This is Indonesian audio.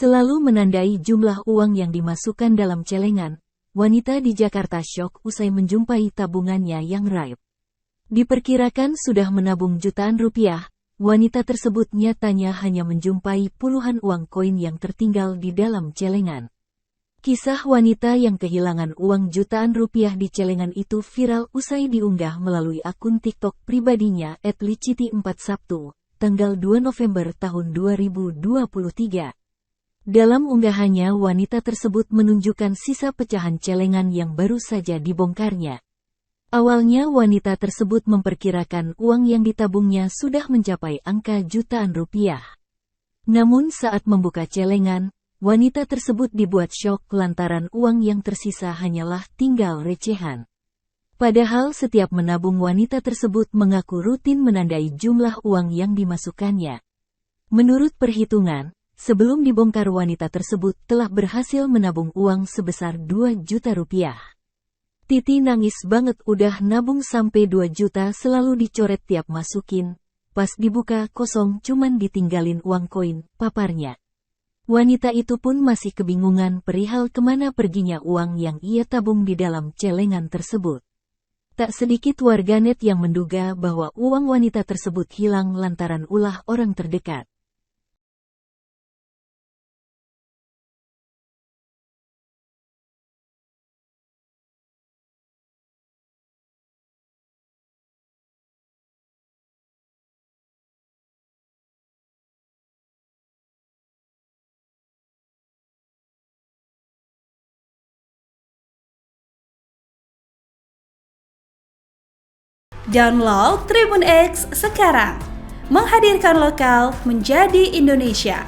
selalu menandai jumlah uang yang dimasukkan dalam celengan. Wanita di Jakarta syok usai menjumpai tabungannya yang raib. Diperkirakan sudah menabung jutaan rupiah, wanita tersebut nyatanya hanya menjumpai puluhan uang koin yang tertinggal di dalam celengan. Kisah wanita yang kehilangan uang jutaan rupiah di celengan itu viral usai diunggah melalui akun TikTok pribadinya @liciti4sabtu, tanggal 2 November tahun 2023. Dalam unggahannya, wanita tersebut menunjukkan sisa pecahan celengan yang baru saja dibongkarnya. Awalnya wanita tersebut memperkirakan uang yang ditabungnya sudah mencapai angka jutaan rupiah. Namun saat membuka celengan, wanita tersebut dibuat syok lantaran uang yang tersisa hanyalah tinggal recehan. Padahal setiap menabung, wanita tersebut mengaku rutin menandai jumlah uang yang dimasukkannya. Menurut perhitungan, sebelum dibongkar, wanita tersebut telah berhasil menabung uang sebesar 2 juta rupiah. Titi nangis banget, udah nabung sampai 2 juta selalu dicoret tiap masukin. Pas dibuka kosong, cuman ditinggalin uang koin, paparnya. Wanita itu pun masih kebingungan perihal kemana perginya uang yang ia tabung di dalam celengan tersebut. Tak sedikit warganet yang menduga bahwa uang wanita tersebut hilang lantaran ulah orang terdekat. Download Tribun X sekarang, menghadirkan lokal menjadi Indonesia.